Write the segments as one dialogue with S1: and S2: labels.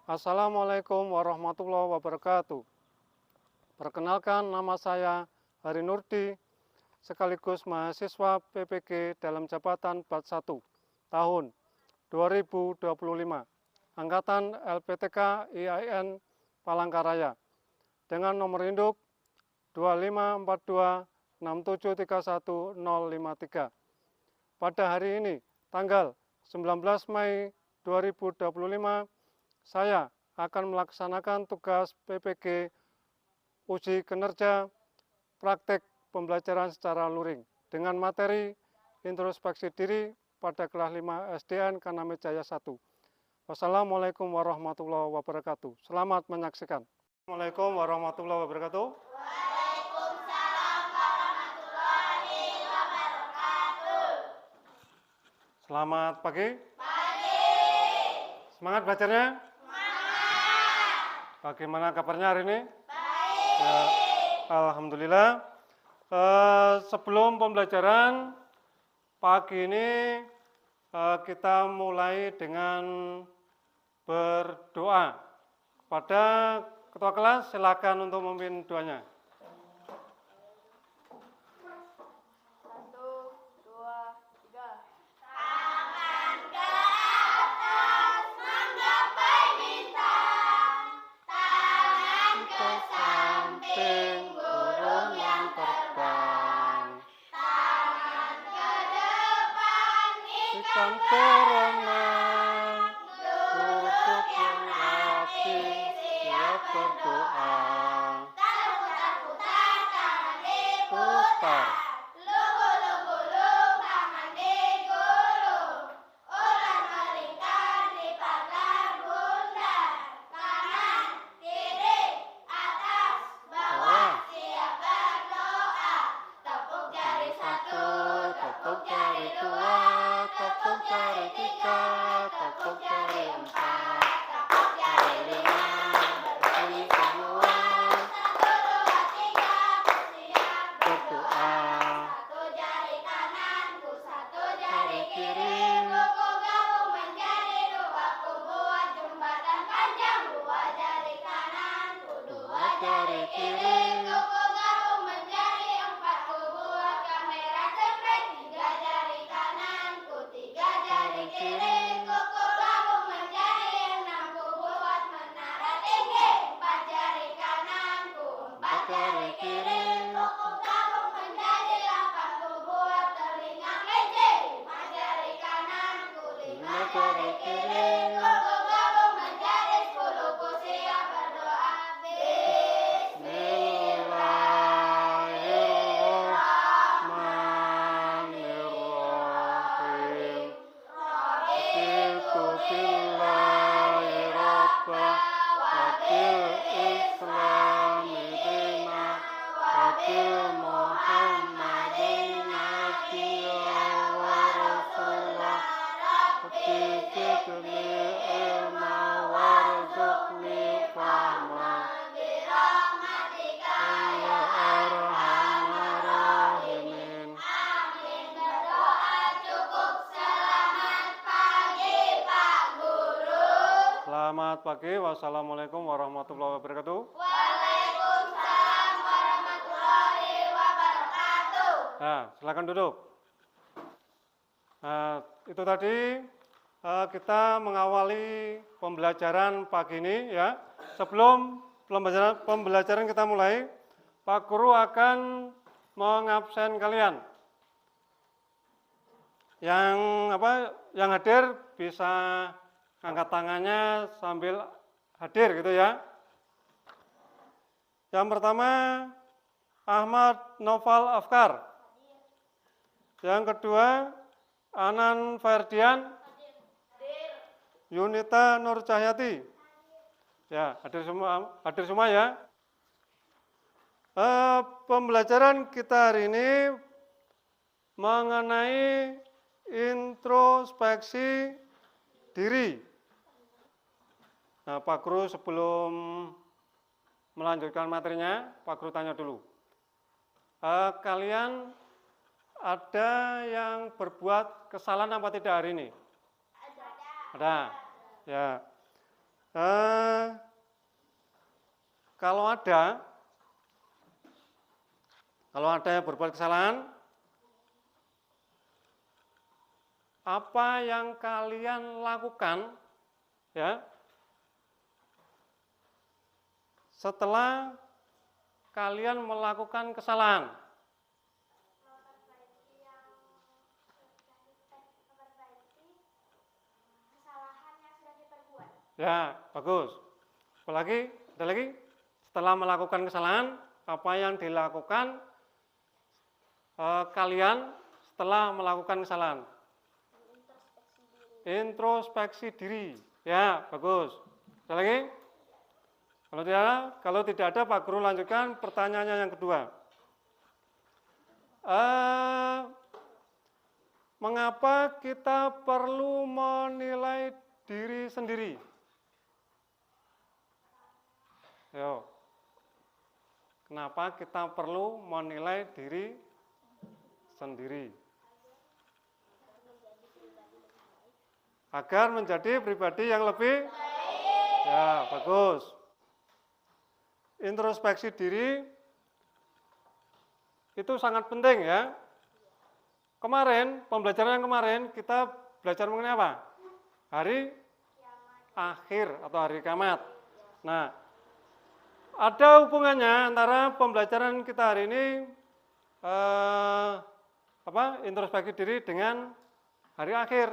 S1: Assalamualaikum warahmatullahi wabarakatuh. Perkenalkan, nama saya Hari Nurdi, sekaligus mahasiswa PPG dalam jabatan Bat 1 tahun 2025, Angkatan LPTK IAIN Palangkaraya, dengan nomor induk 254267310053. Pada hari ini, tanggal 19 Mei 2025, saya akan melaksanakan tugas PPG uji kinerja praktek pembelajaran secara luring dengan materi introspeksi diri pada kelas 5 SDN Kaname Jaya 1. Wassalamualaikum warahmatullahi wabarakatuh. Selamat menyaksikan. Assalamualaikum warahmatullahi wabarakatuh.
S2: Waalaikumsalam warahmatullahi wabarakatuh.
S1: Selamat pagi.
S2: Pagi.
S1: Semangat belajarnya?
S2: Semangat.
S1: Bagaimana kabarnya hari ini?
S2: Baik.
S1: Ya, alhamdulillah. Sebelum pembelajaran pagi ini kita mulai dengan berdoa. Kepada ketua kelas silakan untuk memimpin doanya.
S2: 1, 2, 3. Tangan ke atas menggapai bintang. Tangan ke samping burung yang terbang. Tangan ke depan
S1: Ikan koronan, duduk yang rapi, siap berdoa.
S2: Putar-putar tangan diputar.
S1: Putar.
S2: Lunggu-lunggu-lung tangan digulung. Ular melingkar di pagar bundar. Kanan, kiri, atas, bawah, siap berdoa. Tepuk jari 1,
S1: Tepuk jari 2, tepuk jari 3, tepuk jari 4,
S2: tepuk jari 5,
S1: jari semua
S2: 1, 2, 3, bersiap
S1: berdoa.
S2: Satu jari kananku, satu jari
S1: Jari
S2: kiri.
S1: kiri.
S2: Kuku gabung menjadi dua, ku buat jembatan panjang. Dua jari kananku, dua jari kiri. Kuku gabung menjadi empat, ku buat kamera cekrek. Tiga jari kananku, tiga jari kiri. Kuku gabung menjadi enam, ku buat menara tinggi. Empat jari kananku, empat jari kiri. Kuku gabung menjadi 8, ku buat telinga kelinci. 5 jari kananku, 5 jari kiri. Kuku gabung menjadi 10, ku siap berdoa.
S1: Bismillahirrahmanirrahim. Raditu billahi rabba wa bil islami dina wa bil muhammadin nabiyya wa rasulah. Rabbi zidni ilma warzuqni fahma.
S2: Birahmatika
S1: Ya arhamar rahimin.
S2: Amin. Berdoa cukup. Selamat pagi Pak Guru.
S1: Selamat pagi. Wassalamualaikum warahmatullahi wabarakatuh.
S2: Waalaikumsalam warahmatullahi wabarakatuh.
S1: Nah, silakan duduk. Nah, itu tadi kita mengawali pembelajaran pagi ini ya. Sebelum pembelajaran kita mulai, Pak Guru akan mengabsen kalian. Yang hadir bisa angkat tangannya sambil hadir gitu ya. Yang pertama Ahmad Noval Afkar. Yang kedua Anan Ferdian, Yunita Nur Cahyati. Ya, hadir semua ya. Pembelajaran kita hari ini mengenai introspeksi diri. Nah, Pak Guru sebelum melanjutkan materinya, Pak Guru tanya dulu. Kalian ada yang berbuat kesalahan apa tidak hari ini? Ada. Ya. Kalau ada yang berbuat kesalahan, apa yang kalian lakukan ya setelah kalian melakukan kesalahan? Ya, bagus. Apalagi, ada lagi? Setelah melakukan kesalahan, apa yang dilakukan kalian setelah melakukan kesalahan? Introspeksi diri. Ya, bagus. Ada lagi? Kalau tidak ada, Pak Guru lanjutkan pertanyaannya yang kedua. Mengapa kita perlu menilai diri sendiri? Yo. Kenapa kita perlu menilai diri sendiri? Agar menjadi pribadi yang lebih baik. Ya, bagus. Introspeksi diri itu sangat penting ya. Kemarin, pembelajaran yang kemarin kita belajar mengenai apa? Hari akhir atau hari kiamat. Nah, ada hubungannya antara pembelajaran kita hari ini introspeksi diri dengan hari akhir.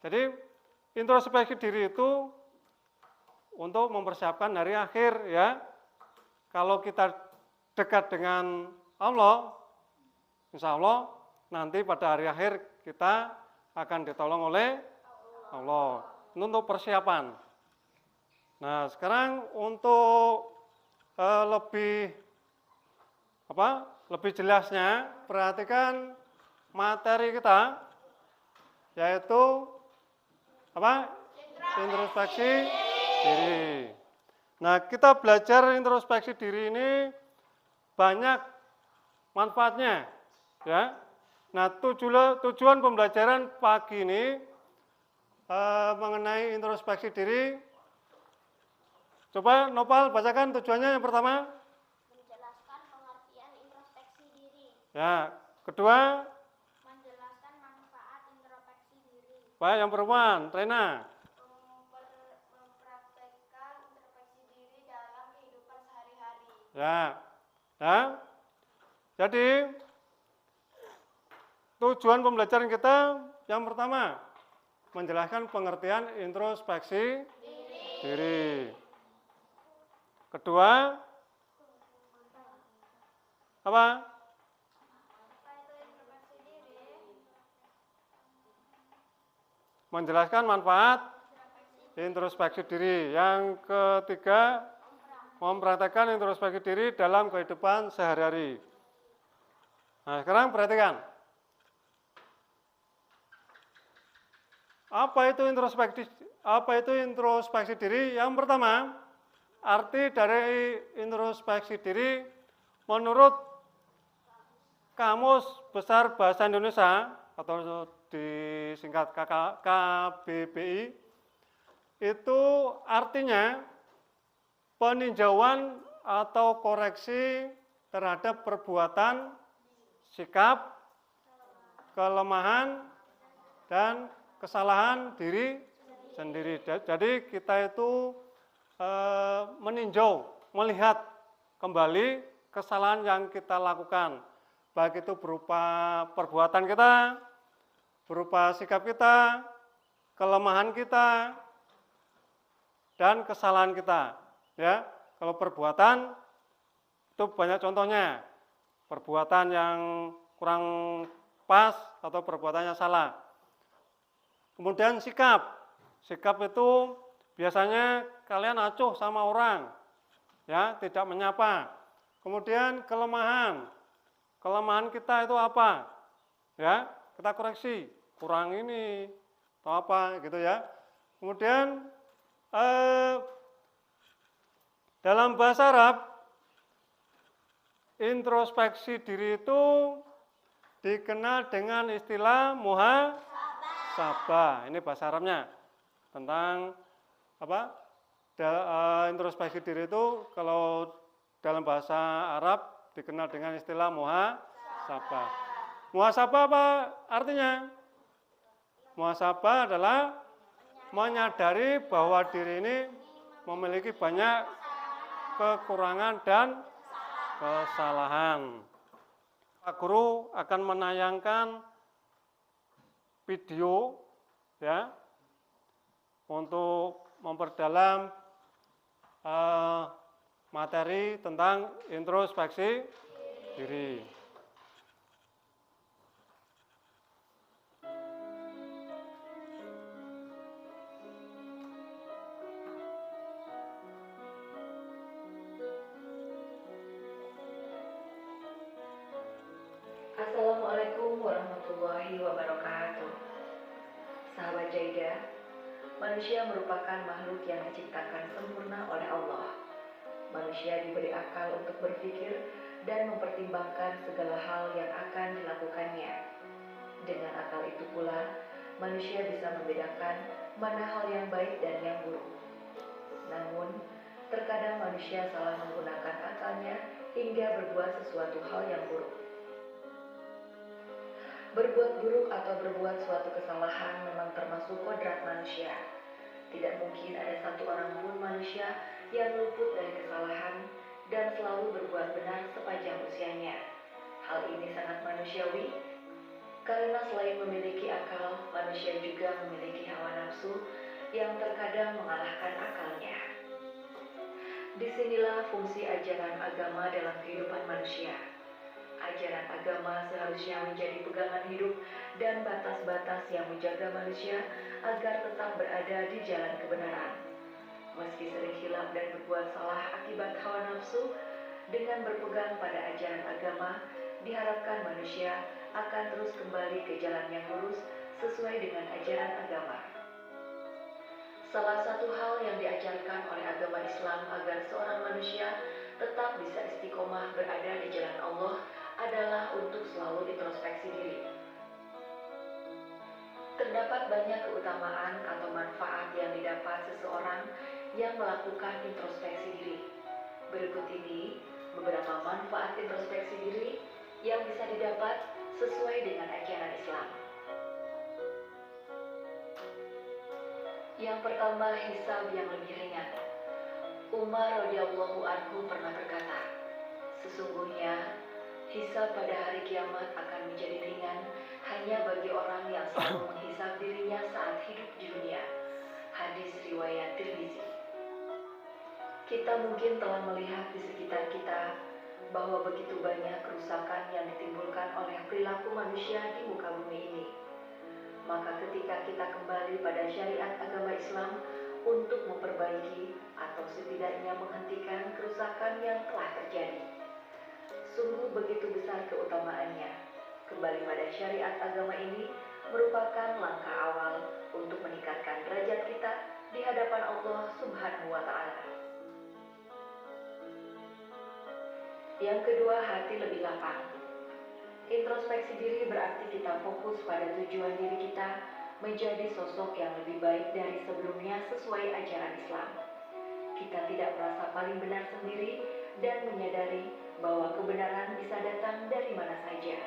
S1: Jadi introspeksi diri itu untuk mempersiapkan hari akhir ya. Kalau kita dekat dengan Allah, insya Allah nanti pada hari akhir kita akan ditolong oleh Allah. Ini untuk persiapan. Nah, sekarang untuk lebih jelasnya, perhatikan materi kita, yaitu introspeksi diri. Nah, kita belajar introspeksi diri ini banyak manfaatnya, ya. Nah, tujuan pembelajaran pagi ini mengenai introspeksi diri. Coba Nopal bacakan tujuannya yang pertama.
S2: Menjelaskan pengertian introspeksi diri.
S1: Ya, kedua.
S2: Menjelaskan manfaat introspeksi diri.
S1: Baik, yang perempuan, Rena.
S2: Mempraktekkan introspeksi diri dalam kehidupan sehari-hari.
S1: Ya, ya. Jadi tujuan pembelajaran kita yang pertama menjelaskan pengertian introspeksi diri. Kedua, apa? Menjelaskan manfaat introspeksi diri. Yang ketiga, mempraktekkan introspeksi diri dalam kehidupan sehari-hari. Nah, sekarang perhatikan. Apa itu introspeksi diri? Yang pertama, arti dari introspeksi diri menurut Kamus Besar Bahasa Indonesia atau disingkat KBBI, itu artinya peninjauan atau koreksi terhadap perbuatan, sikap, kelemahan, dan kesalahan diri sendiri. Jadi kita itu meninjau, melihat kembali kesalahan yang kita lakukan, baik itu berupa perbuatan kita, berupa sikap kita, kelemahan kita, dan kesalahan kita. Ya, kalau perbuatan itu banyak contohnya, perbuatan yang kurang pas atau perbuatan yang salah. Kemudian sikap itu biasanya kalian acuh sama orang, ya, tidak menyapa. Kemudian kelemahan kita itu apa? Ya, kita koreksi, kurang ini atau apa gitu ya. Kemudian dalam bahasa Arab, introspeksi diri itu dikenal dengan istilah muhasabah. Ini bahasa Arabnya tentang apa? introspeksi diri itu kalau dalam bahasa Arab dikenal dengan istilah muhasabah. Muhasabah apa artinya? Muhasabah adalah menyadari bahwa diri ini memiliki banyak kekurangan dan kesalahan. Pak Guru akan menayangkan video ya untuk memperdalam materi tentang introspeksi diri.
S3: Assalamualaikum warahmatullahi wabarakatuh. Sahabat Jaida, manusia merupakan makhluk yang diciptakan sempurna oleh Allah. Manusia diberi akal untuk berpikir dan mempertimbangkan segala hal yang akan dilakukannya. Dengan akal itu pula, manusia bisa membedakan mana hal yang baik dan yang buruk. Namun, terkadang manusia salah menggunakan akalnya hingga berbuat sesuatu hal yang buruk. Berbuat buruk atau berbuat suatu kesalahan memang termasuk kodrat manusia. Tidak mungkin ada satu orang pun manusia yang luput dari kesalahan dan selalu berbuat benar sepanjang usianya. Hal ini sangat manusiawi, karena selain memiliki akal, manusia juga memiliki hawa nafsu yang terkadang mengalahkan akalnya. Disinilah fungsi ajaran agama dalam kehidupan manusia. Ajaran agama seharusnya menjadi pegangan hidup dan batas-batas yang menjaga manusia agar tetap berada di jalan kebenaran. Meski sering hilaf dan berbuat salah akibat hawa nafsu, dengan berpegang pada ajaran agama, diharapkan manusia akan terus kembali ke jalan yang lurus sesuai dengan ajaran agama. Salah satu hal yang diajarkan oleh agama Islam agar seorang manusia tetap bisa istiqomah berada di jalan Allah adalah untuk selalu introspeksi diri. Terdapat banyak keutamaan atau manfaat yang didapat seseorang yang melakukan introspeksi diri. Berikut ini beberapa manfaat introspeksi diri yang bisa didapat sesuai dengan ajaran Islam. Yang pertama, hisab yang lebih ringan. Umar radhiyallahu anhu pernah berkata, sesungguhnya hisab pada hari kiamat akan menjadi ringan hanya bagi orang yang selalu menghisab dirinya saat hidup di dunia. Hadis riwayat Tirmizi. Kita mungkin telah melihat di sekitar kita bahwa begitu banyak kerusakan yang ditimbulkan oleh perilaku manusia di muka bumi ini. Maka ketika kita kembali pada syariat agama Islam untuk memperbaiki atau setidaknya menghentikan kerusakan yang telah terjadi, sungguh begitu besar keutamaannya. Kembali pada syariat agama ini merupakan langkah awal untuk meningkatkan derajat kita di hadapan Allah Subhanahu wa Ta'ala. Yang kedua, hati lebih lapang. Introspeksi diri berarti kita fokus pada tujuan diri kita menjadi sosok yang lebih baik dari sebelumnya sesuai ajaran Islam. Kita tidak merasa paling benar sendiri dan menyadari bahwa kebenaran bisa datang dari mana saja.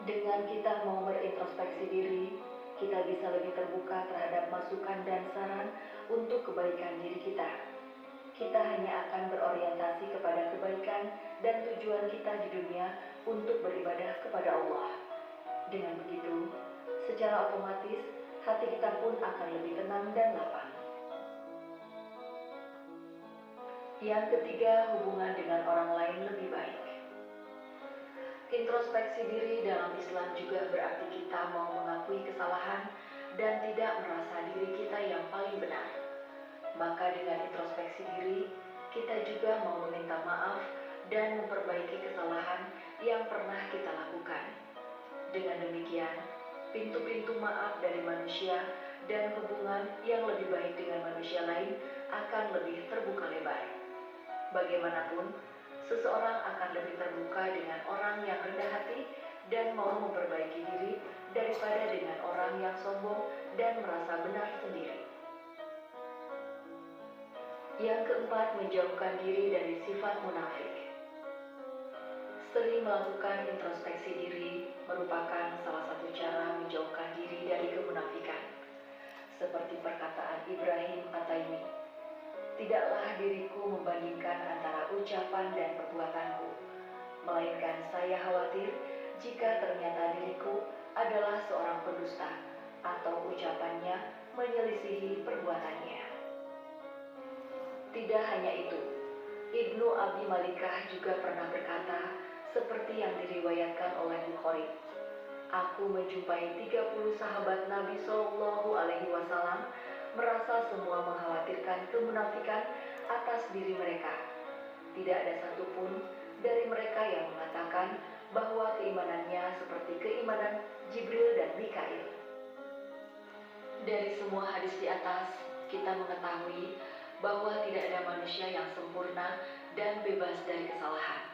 S3: Dengan kita mau berintrospeksi diri, kita bisa lebih terbuka terhadap masukan dan saran untuk kebaikan diri kita. Kita hanya akan berorientasi kepada kebaikan dan tujuan kita di dunia untuk beribadah kepada Allah. Dengan begitu, secara otomatis hati kita pun akan lebih tenang dan lapang. Yang ketiga, hubungan dengan orang lain lebih baik. Introspeksi diri dalam Islam juga berarti kita mau mengakui kesalahan dan tidak merasa diri kita yang paling benar. Maka dengan introspeksi diri, kita juga mau meminta maaf dan memperbaiki kesalahan yang pernah kita lakukan. Dengan demikian, pintu-pintu maaf dari manusia dan hubungan yang lebih baik dengan manusia lain akan lebih terbuka lebar. Bagaimanapun, seseorang akan lebih terbuka dengan orang yang rendah hati dan mau memperbaiki diri daripada dengan orang yang sombong dan merasa benar sendiri. Yang keempat, menjauhkan diri dari sifat munafik. Sering melakukan introspeksi diri merupakan salah satu cara menjauhkan diri dari kemunafikan. Seperti perkataan Ibrahim At-Taimi, "Tidaklah diriku membandingkan antara ucapan dan perbuatanku, melainkan saya khawatir jika ternyata diriku adalah seorang pendusta atau ucapannya menyelisihi perbuatannya." Tidak hanya itu, Ibnu Abi Malikah juga pernah berkata, seperti yang diriwayatkan oleh Bukhari, "Aku menjumpai 30 sahabat Nabi Shallallahu Alaihi Wasallam merasa semua mengkhawatirkan kemunafikan atas diri mereka. Tidak ada satupun dari mereka yang mengatakan bahwa keimanannya seperti keimanan Jibril dan Mikail." Dari semua hadis di atas, kita mengetahui bahwa tidak ada manusia yang sempurna dan bebas dari kesalahan.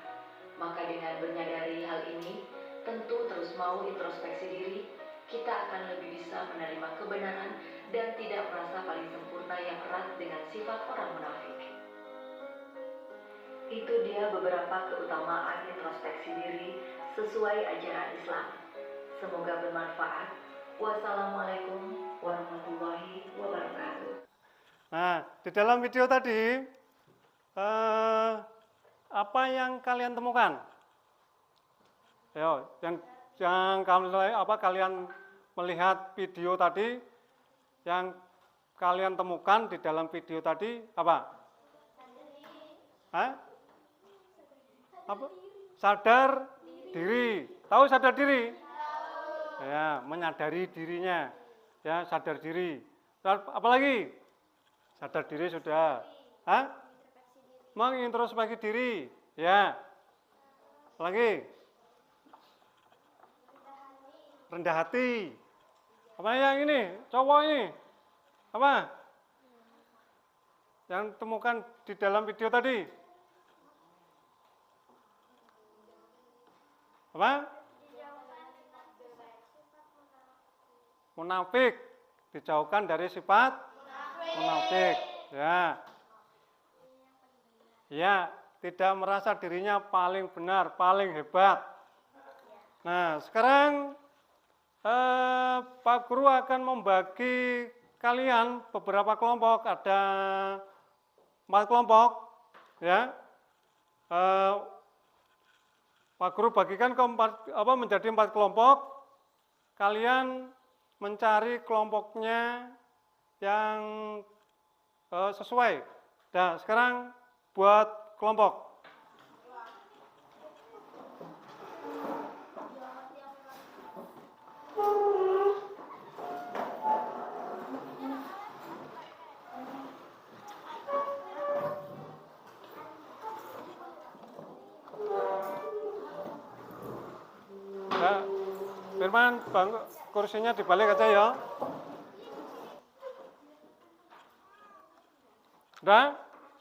S3: Maka dengan menyadari hal ini, tentu terus mau introspeksi diri, kita akan lebih bisa menerima kebenaran dan tidak merasa paling sempurna yang erat dengan sifat orang munafik. Itu dia beberapa keutamaan introspeksi diri sesuai ajaran Islam. Semoga bermanfaat. Wassalamualaikum warahmatullahi wabarakatuh.
S1: Nah, di dalam video tadi, apa yang kalian temukan? Yo, yang kalian melihat video tadi, yang kalian temukan di dalam video tadi apa? Hah? Apa? Sadar diri. Tahu sadar diri? Ya, menyadari dirinya. Ya, sadar diri. Apa lagi? Sadar diri sudah. Hah? Mengintrospeksi diri. Ya. Lagi. Rendah hati. Apa yang ini? Cowok ini. Apa? Yang temukan di dalam video tadi. Apa? Munafik. Dijauhkan dari sifat munafik. Ya. Ya, tidak merasa dirinya paling benar, paling hebat. Nah, sekarang Pak Guru akan membagi kalian beberapa kelompok, ada 4 kelompok, ya. Pak Guru bagikan menjadi 4 kelompok. Kalian mencari kelompoknya yang sesuai. Nah, sekarang buat kelompok. Nah, Firman, kursinya dibalik aja ya.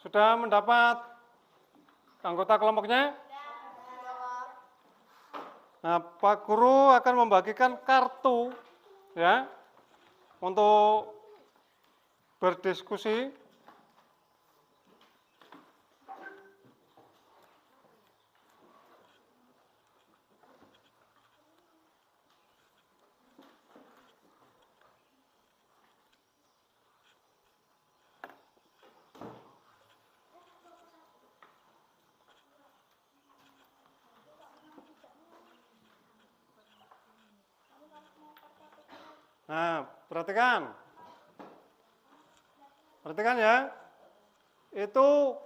S1: Sudah mendapat anggota kelompoknya? Nah, Pak Guru akan membagikan kartu ya untuk berdiskusi. Nah, perhatikan ya, itu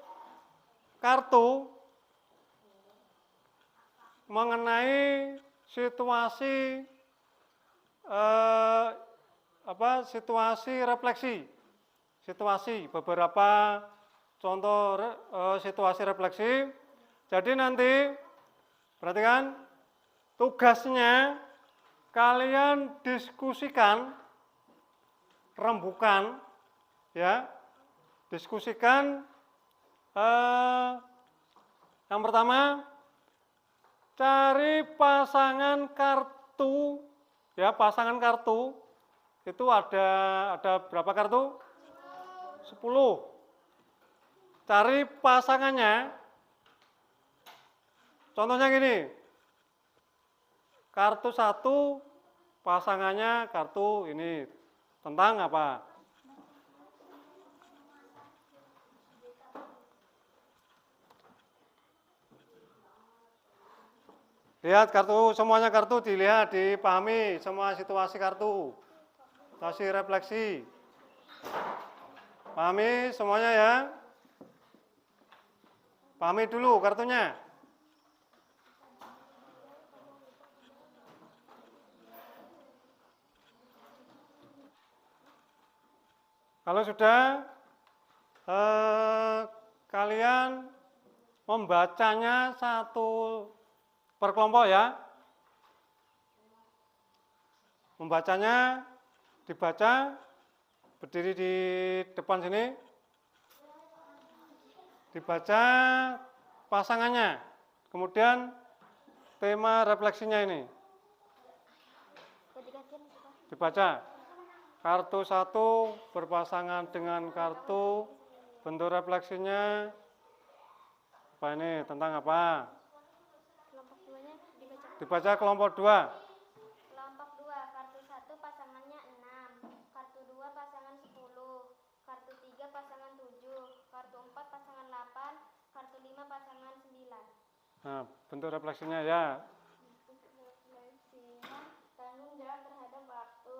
S1: kartu mengenai situasi situasi refleksi, beberapa contoh situasi refleksi. Jadi nanti perhatikan tugasnya. Kalian diskusikan, rembukan, ya, diskusikan. Yang pertama, cari pasangan kartu, ya, pasangan kartu. Itu ada berapa kartu? 10. cari pasangannya. Contohnya gini, kartu 1 pasangannya kartu ini tentang apa? Lihat kartu, semuanya kartu dilihat, dipahami semua situasi kartu, situasi refleksi. Pahami semuanya ya. Pahami dulu kartunya. Kalau sudah, kalian membacanya satu per kelompok ya. Membacanya dibaca, berdiri di depan sini, dibaca pasangannya, kemudian tema refleksinya ini dibaca. Kartu 1 berpasangan dengan kartu, bentuk refleksinya apa ini, tentang apa?
S2: Kelompok 2-nya dibaca.
S1: Dibaca kelompok 2.
S2: Kelompok 2, kartu 1 pasangannya 6, kartu 2 pasangan 10, kartu 3 pasangan 7, kartu 4 pasangan 8, kartu 5 pasangan 9.
S1: Nah, bentuk refleksinya ya.
S2: Refleksinya tanggung jawab terhadap waktu,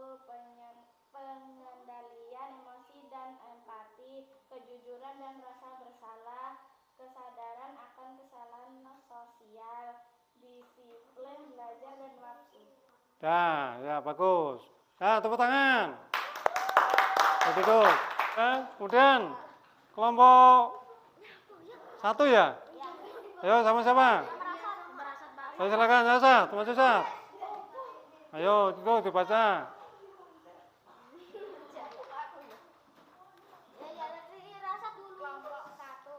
S2: pengendalian emosi dan empati, kejujuran dan rasa bersalah, kesadaran akan kesalahan sosial, disiplin belajar dan waktu.
S1: Nah, ya bagus. Nah, tepuk tangan. Begitu. Kemudian kelompok 1 ya. Ayo sama-sama. Ayo silakan, Yasa, teman Yasa. Ayo, itu dibaca.
S2: Kelompok 1,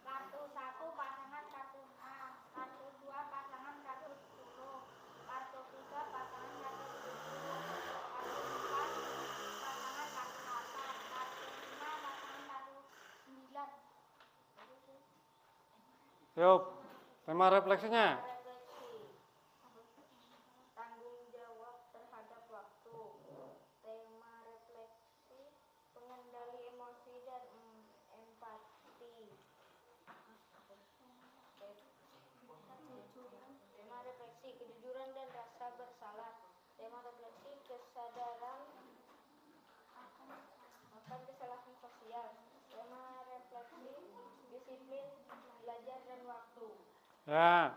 S2: kartu 1 pasangan kartu 6, kartu 2 pasangan kartu 10, kartu 3 pasangan kartu 7, kartu 4 pasangan kartu 8, kartu 5 pasangan kartu 9.
S1: Yuk, tema refleksinya.
S2: Tanggung jawab terhadap waktu. Tema refleksi, pengendali emosi dan empati. Tema refleksi, kejujuran dan rasa bersalah. Tema refleksi, kesadaran akan kesalahan sosial. Tema refleksi, disiplin belajar dan waktu.
S1: Ya.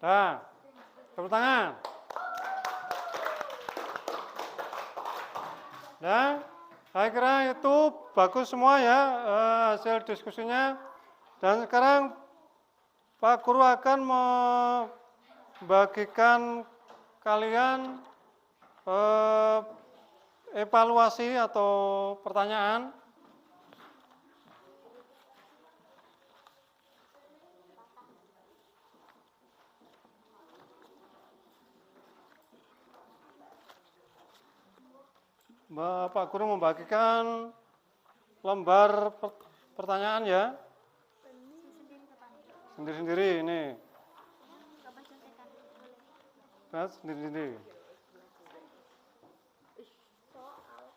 S1: Dah. Tepuk tangan. Ya, saya kira itu bagus semua ya hasil diskusinya. Dan sekarang Pak Guru akan membagikan kalian evaluasi atau pertanyaan. Pak Guru membagikan lembar pertanyaan ya. Sendiri-sendiri ini. Sendiri-sendiri.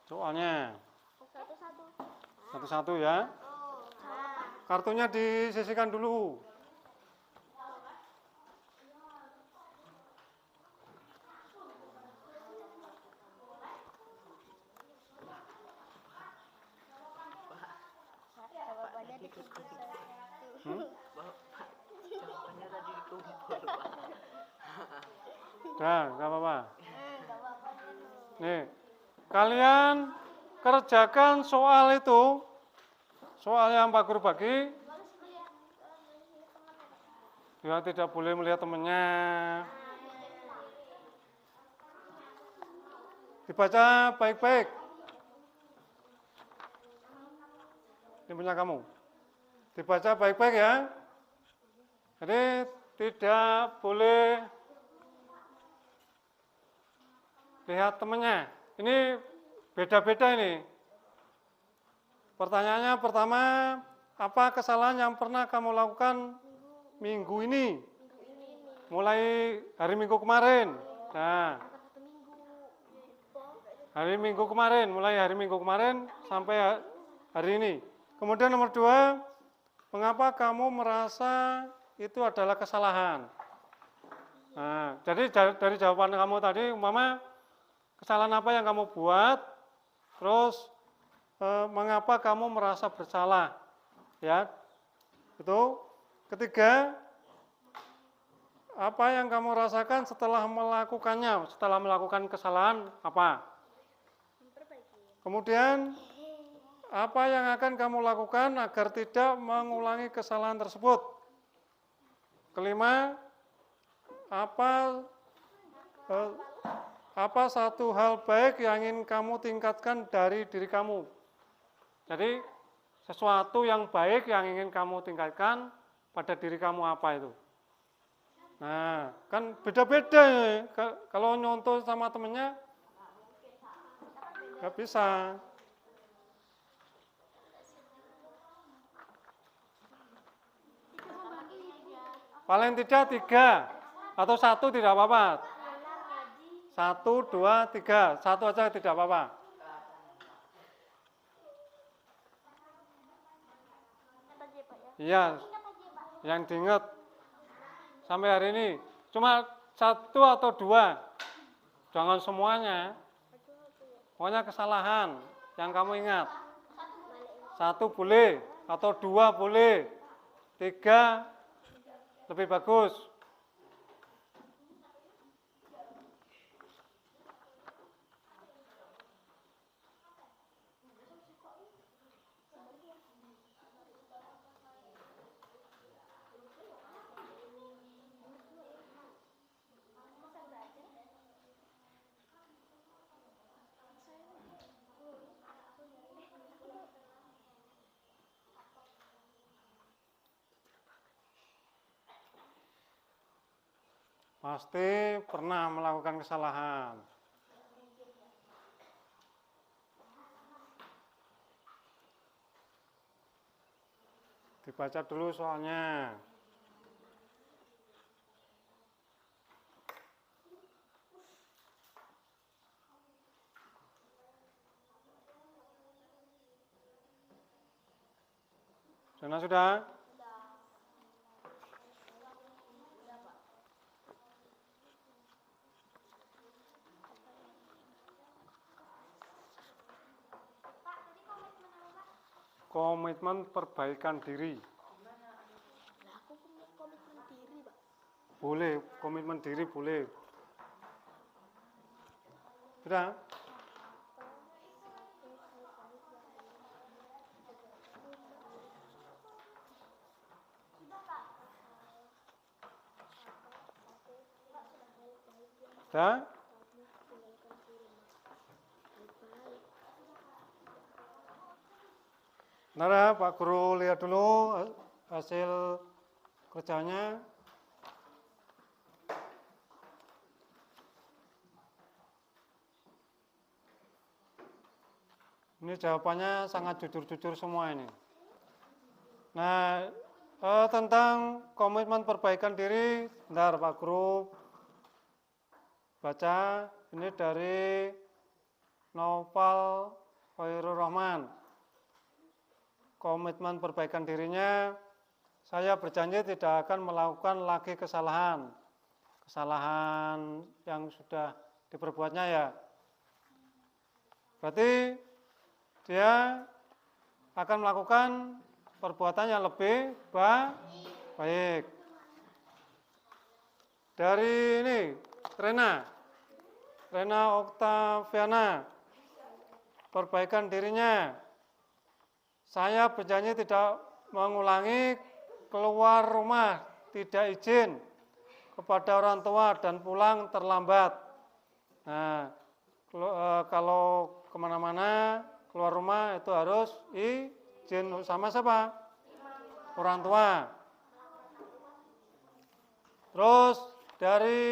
S1: Soalnya. Satu-satu ya. Kartunya disisihkan dulu. Udah, nggak apa-apa. Nih, kalian kerjakan soal itu, soal yang Pak Guru bagi. Dia tidak boleh melihat temannya. Dibaca baik-baik. Ini punya kamu. Dibaca baik-baik ya. Jadi tidak boleh lihat temannya. Ini beda-beda ini. Pertanyaannya pertama, apa kesalahan yang pernah kamu lakukan minggu ini? Mulai hari Minggu kemarin. Nah, hari Minggu kemarin, mulai hari Minggu kemarin sampai hari ini. Kemudian nomor 2, mengapa kamu merasa itu adalah kesalahan? Nah, jadi dari jawaban kamu tadi, umpama kesalahan apa yang kamu buat, terus mengapa kamu merasa bersalah, ya? Itu. Ketiga, apa yang kamu rasakan setelah melakukannya, setelah melakukan kesalahan apa? Kemudian, apa yang akan kamu lakukan agar tidak mengulangi kesalahan tersebut? Kelima, apa satu hal baik yang ingin kamu tingkatkan dari diri kamu? Jadi, sesuatu yang baik yang ingin kamu tingkatkan pada diri kamu apa itu? Nah, kan beda-beda ya. Kalau nyontoh sama temennya, nggak bisa. Paling tidak 3 atau 1 tidak apa-apa. 1, 2, 3, 1 aja tidak apa-apa. Iya, yang diingat sampai hari ini. Cuma 1 atau 2, jangan semuanya. Pokoknya kesalahan yang kamu ingat. 1 boleh, atau 2 boleh, 3 lebih bagus. Pasti pernah melakukan kesalahan. Dibaca dulu soalnya. Sudah? Komitmen perbaikan diri. Boleh, komitmen diri boleh. Sudah? Sudah? Bentar ya, Pak Guru lihat dulu hasil kerjanya. Ini jawabannya sangat jujur-jujur semua ini. Nah, tentang komitmen perbaikan diri, bentar Pak Guru baca. Ini dari Naufal Khairul Rahman. Komitmen perbaikan dirinya, saya berjanji tidak akan melakukan lagi kesalahan yang sudah diperbuatnya ya. Berarti dia akan melakukan perbuatan yang lebih baik. Dari ini, Rena Oktaviana, perbaikan dirinya. Saya berjanji tidak mengulangi keluar rumah tidak izin kepada orang tua dan pulang terlambat. Nah, kalau kemana-mana keluar rumah itu harus izin sama siapa? Orang tua. Terus dari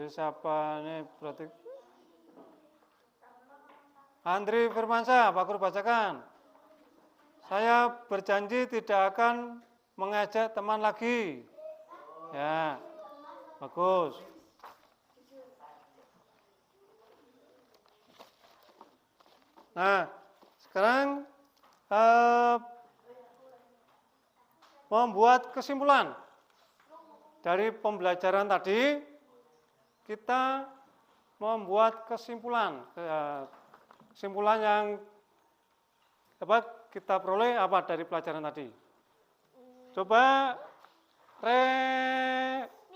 S1: siapa ini berarti? Andri Firmansyah, Pak Guru bacakan. Saya berjanji tidak akan mengajak teman lagi. Ya, bagus. Nah, sekarang membuat kesimpulan dari pembelajaran tadi. Kita membuat kesimpulan yang dapat kita peroleh apa dari pelajaran tadi. Coba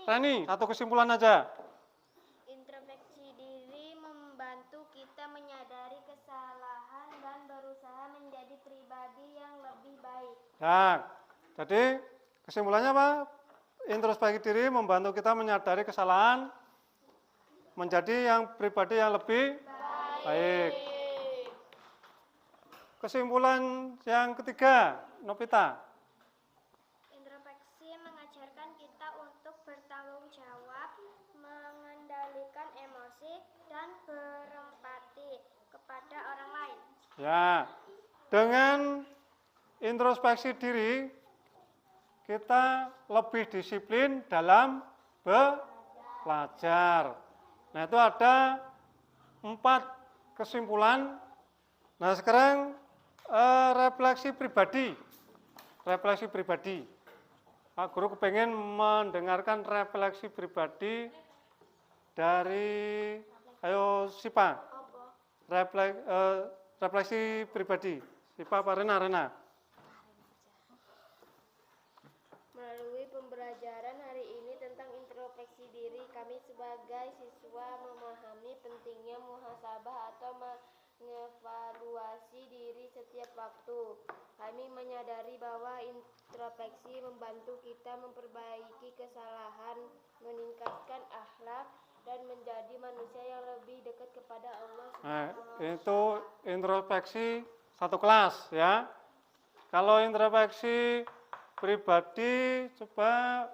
S1: Reni, satu kesimpulan aja.
S2: Introspeksi diri membantu kita menyadari kesalahan dan berusaha menjadi pribadi yang lebih baik.
S1: Nah, jadi kesimpulannya apa? Introspeksi diri membantu kita menyadari kesalahan, menjadi yang pribadi yang lebih baik. Kesimpulan yang ketiga, Novita.
S2: Introspeksi mengajarkan kita untuk bertanggung jawab, mengendalikan emosi, dan berempati kepada orang lain.
S1: Ya, dengan introspeksi diri, kita lebih disiplin dalam belajar. Nah, itu ada 4 kesimpulan. Nah, sekarang refleksi pribadi. Refleksi pribadi. Pak Guru kepengen mendengarkan refleksi pribadi dari, ayo Sipa. Refleksi pribadi. Sipa apa Rena?
S2: Melalui pembelajaran hari ini tentang introspeksi diri, kami sebagai siswa memahami pentingnya muhasabah atau mengevaluasi diri setiap waktu. Kami menyadari bahwa introspeksi membantu kita memperbaiki kesalahan, meningkatkan akhlak, dan menjadi manusia yang lebih dekat kepada Allah.
S1: Nah, itu introspeksi satu kelas ya. Kalau introspeksi pribadi, coba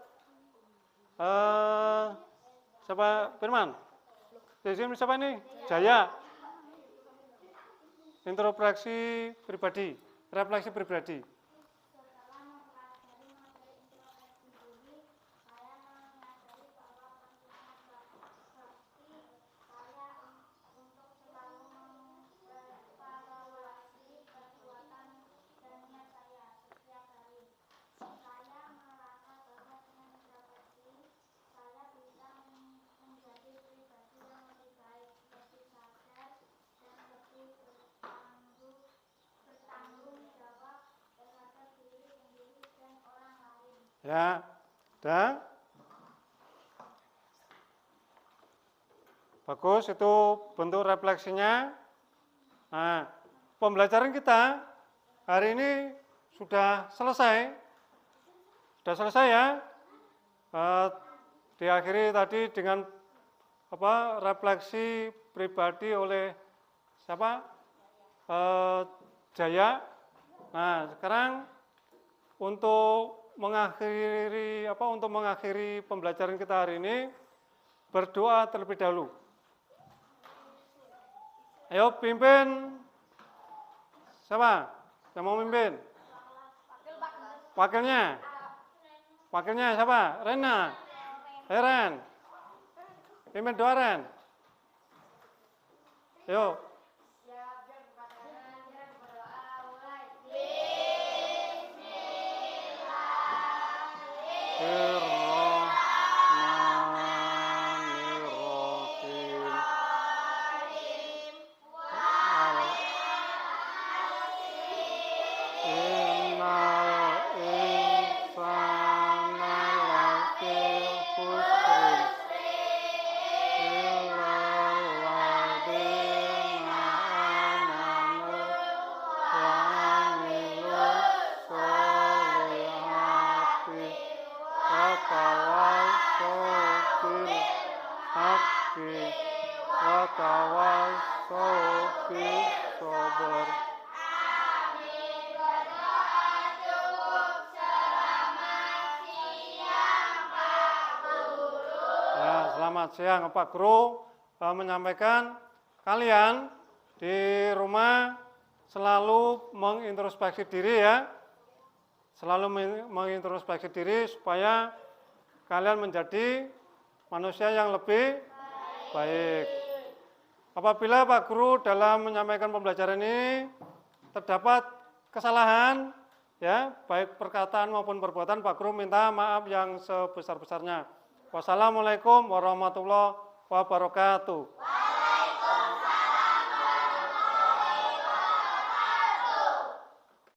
S1: siapa Firman? Siapa ini? Jaya. Introspeksi pribadi, refleksi pribadi. Ya, dan bagus itu bentuk refleksinya. Nah, pembelajaran kita hari ini sudah selesai. Sudah selesai ya. Diakhiri tadi dengan refleksi pribadi oleh siapa? Jaya. Nah, sekarang untuk mengakhiri pembelajaran kita hari ini, berdoa terlebih dahulu. Ayo pimpin. Siapa yang mau mimpin? Wakilnya. Wakilnya siapa? Rena. Ren. Pimpin doa Ren. Ayo. Selamat siang Pak Guru menyampaikan kalian Di rumah selalu mengintrospeksi diri ya. Selalu mengintrospeksi diri supaya kalian menjadi manusia yang lebih baik. Apabila Pak Guru dalam menyampaikan pembelajaran ini terdapat kesalahan, ya, baik perkataan maupun perbuatan, Pak Guru minta maaf yang sebesar-besarnya. Wassalamualaikum warahmatullahi wabarakatuh.